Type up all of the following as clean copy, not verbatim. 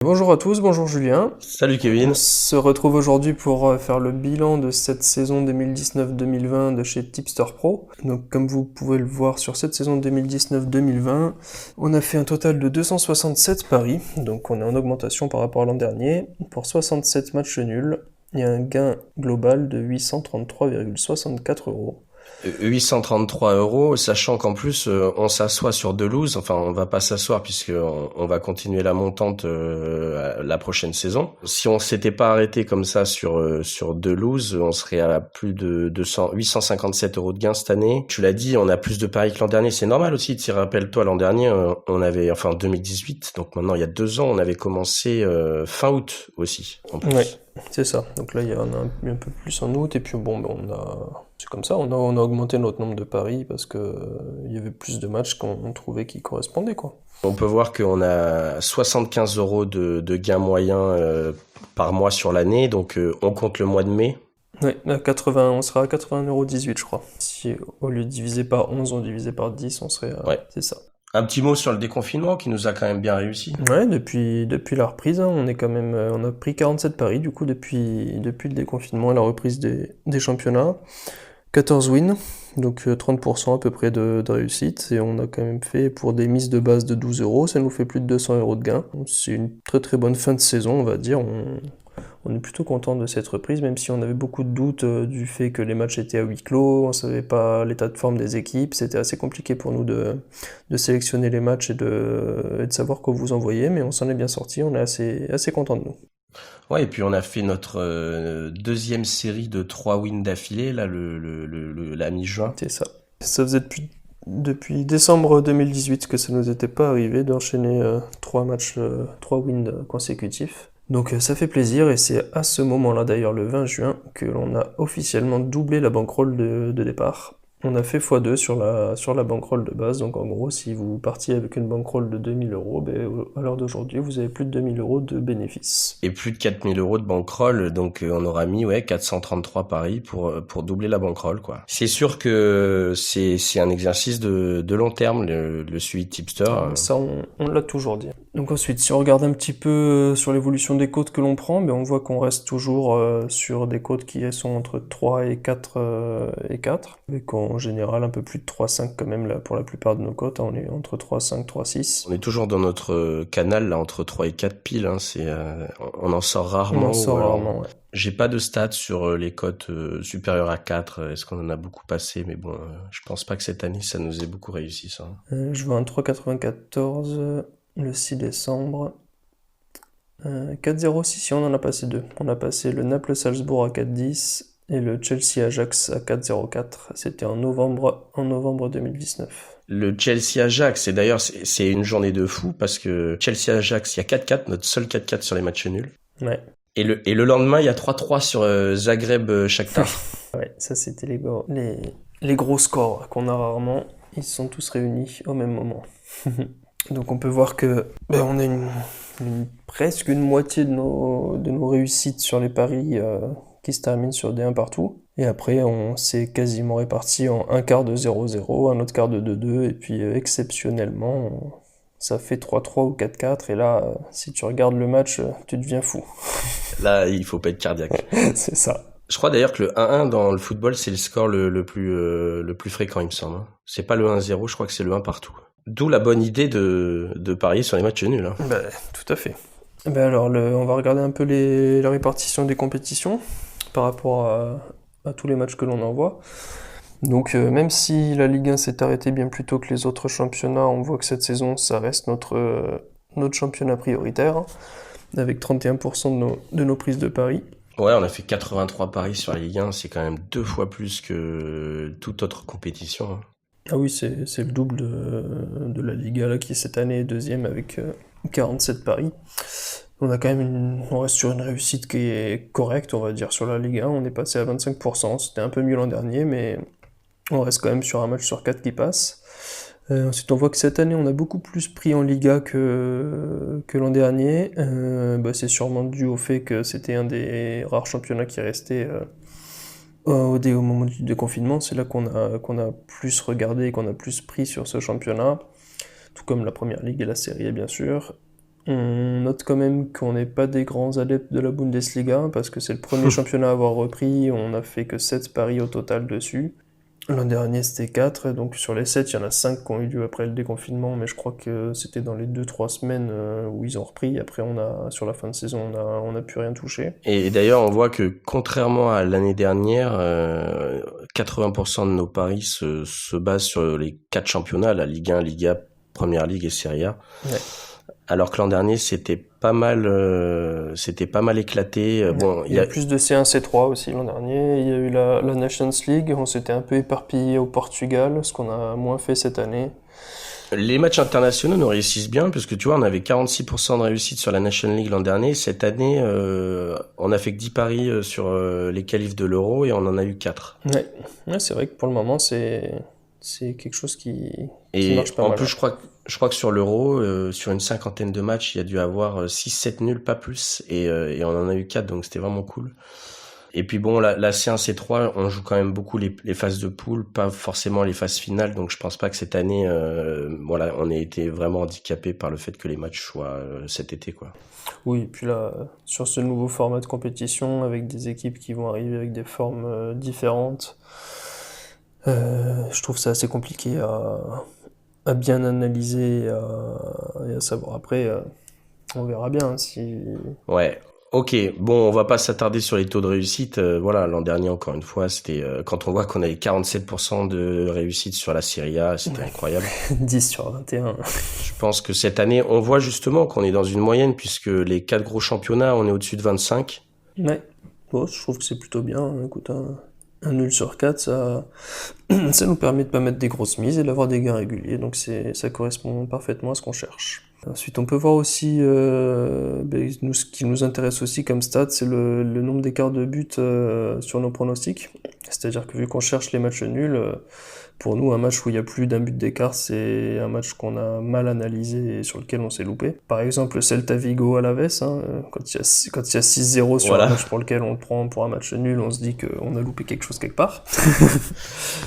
Bonjour à tous, bonjour Julien. Salut On Kevin. se retrouve aujourd'hui pour faire le bilan de cette saison 2019-2020 de chez Tipster Pro. Donc comme vous pouvez le voir sur cette saison 2019-2020, on a fait un total de 267 paris, donc on est en augmentation par rapport à l'an dernier, pour 67 matchs nuls et un gain global de 833,64 euros. 833 euros, sachant qu'en plus on s'assoit sur Delouse, enfin on va pas s'asseoir puisque on va continuer la montante la prochaine saison. Si on s'était pas arrêté comme ça sur Delouse, on serait à plus de 857 euros de gain cette année. Tu l'as dit, on a plus de paris que l'an dernier, c'est normal aussi. Tu rappelles-toi l'an dernier, on avait, enfin 2018, donc maintenant il y a 2 ans, on avait commencé fin août aussi en Ouais, plus. c'est ça. Donc là, il y en a un peu plus en août, et puis bon, ben, c'est comme ça, on a augmenté notre nombre de paris parce que il y avait plus de matchs qu'on trouvait qui correspondaient, quoi. On peut voir qu'on a 75 euros de gain moyen par mois sur l'année, donc on compte le mois de mai. Ouais, on sera à 80,18 €, je crois. Si au lieu de diviser par 11, on divisait par 10, on serait Ouais. c'est ça. Un petit mot sur le déconfinement qui nous a quand même bien réussi. Ouais, depuis la reprise, hein, on est quand même, on a pris 47 paris, du coup, depuis le déconfinement et la reprise des championnats. 14 wins, donc 30% à peu près de réussite, et on a quand même fait pour des mises de base de 12 euros, ça nous fait plus de 200 euros de gain. C'est une très très bonne fin de saison, on va dire. On est plutôt content de cette reprise, même si on avait beaucoup de doutes du fait que les matchs étaient à huis clos, on savait pas l'état de forme des équipes, c'était assez compliqué pour nous de sélectionner les matchs et de savoir quoi vous envoyer, mais on s'en est bien sorti, on est assez content de nous. Ouais, et puis on a fait notre deuxième série de 3 wins d'affilée, là, la mi-juin. C'est ça. Ça faisait depuis décembre 2018 que ça nous était pas arrivé d'enchaîner 3 matchs, 3 wins consécutifs. Donc ça fait plaisir, et c'est à ce moment-là, d'ailleurs le 20 juin, que l'on a officiellement doublé la bankroll de départ. On a fait x2 sur la bankroll de base, donc en gros, si vous partiez avec une bankroll de 2000 euros, ben, à l'heure d'aujourd'hui, vous avez plus de 2000 euros de bénéfices. Et plus de 4000 euros de bankroll, donc on aura mis 433 paris pour doubler la bankroll, quoi. C'est sûr que c'est un exercice de long terme, le suivi de tipster. Ah, mais ça, on l'a toujours dit. Donc ensuite, si on regarde un petit peu sur l'évolution des cotes que l'on prend, ben on voit qu'on reste toujours sur des cotes qui sont entre 3 et 4, avec en général un peu plus de 3,5 quand même là, pour la plupart de nos cotes, hein. On est entre 3,5, 3,6. On est toujours dans notre canal là entre 3 et 4 piles, hein, on en sort On en rarement ou sort alors rarement, ouais. j'ai pas de stats sur les cotes supérieures à 4. Est-ce qu'on en a beaucoup passé? Mais bon, je pense pas que cette année ça nous ait beaucoup réussi ça. Je vois un 3,94 le 6 décembre. 4,06, si on en a passé deux. On a passé le Naples-Salzbourg à 4,10 et le Chelsea-Ajax à 4,04. C'était en novembre 2019. Le Chelsea-Ajax, et d'ailleurs c'est une journée de fou parce que Chelsea-Ajax, il y a 4-4, notre seul 4-4 sur les matchs nuls. Ouais, Et le lendemain, il y a 3-3 sur Zagreb-Shakhtar. ouais, ça c'était les gros scores qu'on a rarement. Ils se sont tous réunis au même moment. Donc on peut voir que on a presque une moitié de nos réussites sur les paris qui se terminent sur des 1 partout. Et après, on s'est quasiment réparti en un quart de 0-0, un autre quart de 2-2, et puis exceptionnellement, ça fait 3-3 ou 4-4. Et là, si tu regardes le match, tu deviens fou. Là, il faut pas être cardiaque. C'est ça. Je crois d'ailleurs que le 1-1 dans le football, c'est le score le plus fréquent, il me semble, hein. C'est pas le 1-0, je crois que c'est le 1 partout. D'où la bonne idée de parier sur les matchs nuls, hein. Ben, tout à fait. Alors, on va regarder un peu la répartition des compétitions par rapport à tous les matchs que l'on envoie. Donc, même si la Ligue 1 s'est arrêtée bien plus tôt que les autres championnats, on voit que cette saison, ça reste notre championnat prioritaire, hein, avec 31% de nos prises de paris. Ouais, on a fait 83 paris sur la Ligue 1, c'est quand même 2 fois plus que toute autre compétition, hein. Ah oui, c'est le double de la Liga là, qui cette année est deuxième avec 47 paris. On reste sur une réussite qui est correcte, on va dire, sur la Ligue 1. On est passé à 25%, c'était un peu mieux l'an dernier, mais on reste quand même sur un match sur 4 qui passe. Ensuite, on voit que cette année, on a beaucoup plus pris en Liga que l'an dernier. C'est sûrement dû au fait que c'était un des rares championnats qui restait au moment du déconfinement. C'est là qu'on a plus regardé et qu'on a plus pris sur ce championnat, tout comme la Première Ligue et la Série A, bien sûr. On note quand même qu'on n'est pas des grands adeptes de la Bundesliga, parce que c'est le premier championnat à avoir repris, on n'a fait que 7 paris au total dessus. L'an dernier, c'était 4, donc sur les 7, il y en a 5 qui ont eu lieu après le déconfinement, mais je crois que c'était dans les 2-3 semaines où ils ont repris. Après, sur la fin de saison, on n'a plus rien touché. Et d'ailleurs, on voit que contrairement à l'année dernière, 80% de nos paris se basent sur les 4 championnats, la Ligue 1, Liga, Première Ligue et Serie A. Ouais. Alors que l'an dernier, c'était pas mal éclaté. Bon, il y a plus de C1, C3 aussi l'an dernier. Il y a eu la Nations League. On s'était un peu éparpillé au Portugal, ce qu'on a moins fait cette année. Les matchs internationaux nous réussissent bien, parce que tu vois, on avait 46% de réussite sur la National League l'an dernier. Cette année, on a fait que 10 paris sur les qualifs de l'Euro et on en a eu 4. Ouais, c'est vrai que pour le moment, c'est quelque chose qui marche pas mal. Et en plus, je crois que sur l'Euro, sur une 50aine de matchs, il y a dû avoir 6-7 nuls, pas plus, et on en a eu 4, donc c'était vraiment cool. Et puis bon, la C1, C3, on joue quand même beaucoup les phases de poule, pas forcément les phases finales, donc je pense pas que cette année, on ait été vraiment handicapé par le fait que les matchs soient cet été, quoi. Oui, et puis là, sur ce nouveau format de compétition, avec des équipes qui vont arriver avec des formes différentes, je trouve ça assez compliqué à bien analyser et à savoir. Après, on verra bien si... Ouais. Ok, bon, on va pas s'attarder sur les taux de réussite. L'an dernier, encore une fois, c'était quand on voit qu'on avait 47% de réussite sur la Serie A, c'était incroyable. 10 sur 21. Je pense que cette année, on voit justement qu'on est dans une moyenne, puisque les 4 gros championnats, on est au-dessus de 25. Ouais, bon, je trouve que c'est plutôt bien. Écoute, un nul sur 4, ça nous permet de pas mettre des grosses mises et d'avoir des gains réguliers, donc ça correspond parfaitement à ce qu'on cherche. Ensuite, on peut voir aussi, ce qui nous intéresse aussi comme stat, c'est le nombre d'écarts de buts sur nos pronostics. C'est-à-dire que vu qu'on cherche les matchs nuls, pour nous, un match où il y a plus d'un but d'écart, c'est un match qu'on a mal analysé et sur lequel on s'est loupé. Par exemple, le Celta Vigo à l'Aves, quand il y a 6-0 sur un match pour lequel on le prend pour un match nul, on se dit qu'on a loupé quelque chose quelque part.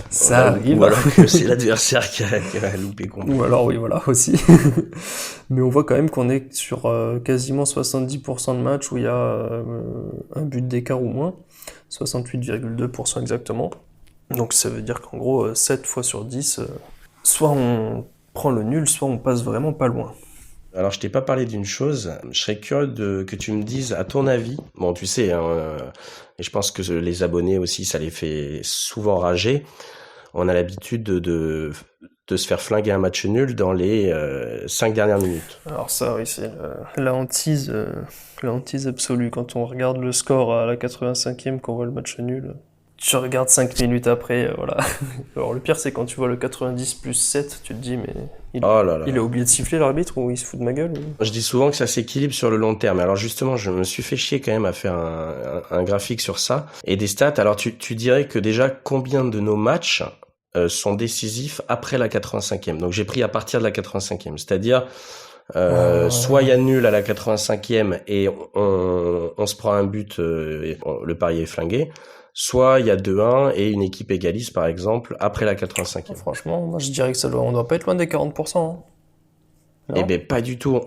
Ça arrive. Ou alors que c'est l'adversaire qui a loupé complètement. Ou alors, oui, voilà, aussi. Mais on voit quand même qu'on est sur quasiment 70% de matchs où il y a un but d'écart ou moins. 68,2% exactement. Donc ça veut dire qu'en gros, 7 fois sur 10, soit on prend le nul, soit on passe vraiment pas loin. Alors je t'ai pas parlé d'une chose, je serais curieux que tu me dises, à ton avis, bon tu sais, et je pense que les abonnés aussi, ça les fait souvent rager, on a l'habitude de se faire flinguer un match nul dans les 5 dernières minutes. Alors ça, oui, c'est la hantise absolue. Quand on regarde le score à la 85e, qu'on voit le match nul, tu regardes 5 minutes après, voilà. Alors le pire, c'est quand tu vois le 90 plus 7, tu te dis, mais il a oublié de siffler l'arbitre ou il se fout de ma gueule ou... Je dis souvent que ça s'équilibre sur le long terme. Alors justement, je me suis fait chier quand même à faire un graphique sur ça et des stats. Alors tu dirais que déjà, combien de nos matchs sont décisifs après la 85e. Donc j'ai pris à partir de la 85e, c'est-à-dire soit il y a nul à la 85e et on se prend un but et le pari est flingué, soit il y a 2-1 et une équipe égalise par exemple après la 85e. Franchement, moi je dirais que on doit pas être loin des 40%. Hein. Eh ben pas du tout,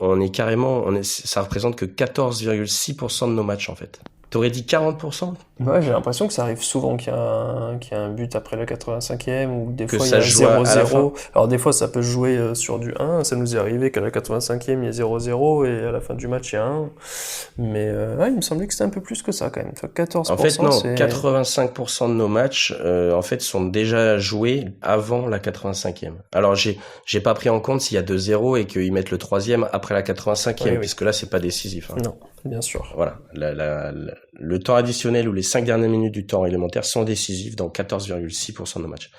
ça représente que 14,6% de nos matchs en fait. T'aurais dit 40%? Ouais, j'ai l'impression que ça arrive souvent qu'il y a un but après la 85e ou des fois il y ça a joue à la 0-0. fin. Alors des fois ça peut se jouer sur du 1, ça nous est arrivé qu'à la 85e il y a 0-0 et à la fin du match il y a 1. Mais il me semblait que c'était un peu plus que ça quand même. 14%, en fait non, c'est... 85% de nos matchs en fait sont déjà joués avant la 85e. Alors j'ai pas pris en compte s'il y a 2-0 et qu'ils mettent le 3e après la 85e, puisque là c'est pas décisif. Hein. Non, bien sûr. Voilà, le temps additionnel ou les 5 dernières minutes du temps élémentaire sont décisifs dans 14,6% de nos matchs.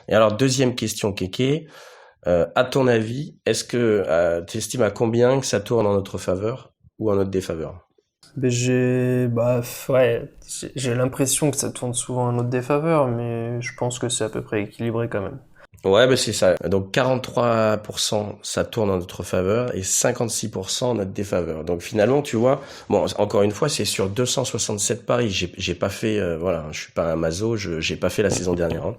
Et alors, deuxième question, Kéké. À ton avis, est-ce que tu estimes à combien que ça tourne en notre faveur ou en notre défaveur? J'ai l'impression que ça tourne souvent en notre défaveur, mais je pense que c'est à peu près équilibré quand même. Ouais, ben c'est ça. Donc 43% ça tourne en notre faveur et 56% en notre défaveur. Donc finalement, tu vois, bon, encore une fois, c'est sur 267 paris. J'ai pas fait, je suis pas un maso, j'ai pas fait la saison dernière. Hein.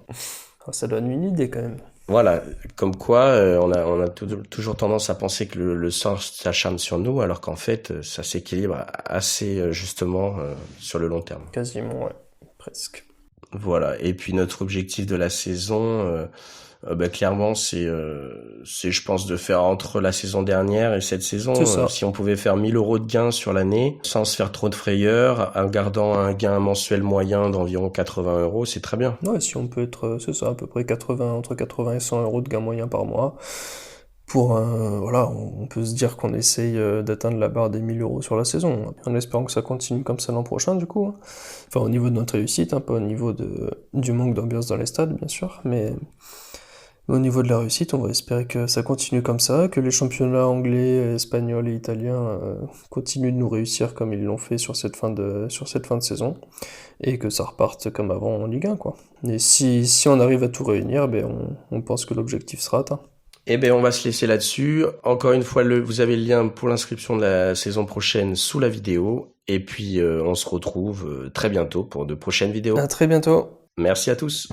Ça donne une idée quand même. Voilà, comme quoi on a toujours tendance à penser que le sort s'acharne sur nous, alors qu'en fait ça s'équilibre assez justement sur le long terme. Quasiment, ouais, presque. Voilà, et puis notre objectif de la saison, clairement c'est je pense de faire entre la saison dernière et cette C'est saison, ça. si on pouvait faire 1 000 € de gains sur l'année, sans se faire trop de frayeur, en gardant un gain mensuel moyen d'environ 80 €, c'est très bien. Ouais, si on peut être, c'est ça, à peu près 80, entre 80 et 100 euros de gain moyen par mois. Pour un, voilà, on peut se dire qu'on essaye d'atteindre la barre des 1000 euros sur la saison, en espérant que ça continue comme ça l'an prochain, du coup, hein. Enfin, au niveau de notre réussite, hein, pas au niveau du manque d'ambiance dans les stades, bien sûr, mais au niveau de la réussite, on va espérer que ça continue comme ça, que les championnats anglais, espagnols et italiens continuent de nous réussir comme ils l'ont fait sur cette fin de saison, et que ça reparte comme avant en Ligue 1, quoi. Et si on arrive à tout réunir, ben on pense que l'objectif sera atteint. Eh ben, on va se laisser là-dessus. Encore une fois, vous avez le lien pour l'inscription de la saison prochaine sous la vidéo. Et puis, on se retrouve très bientôt pour de prochaines vidéos. À très bientôt. Merci à tous.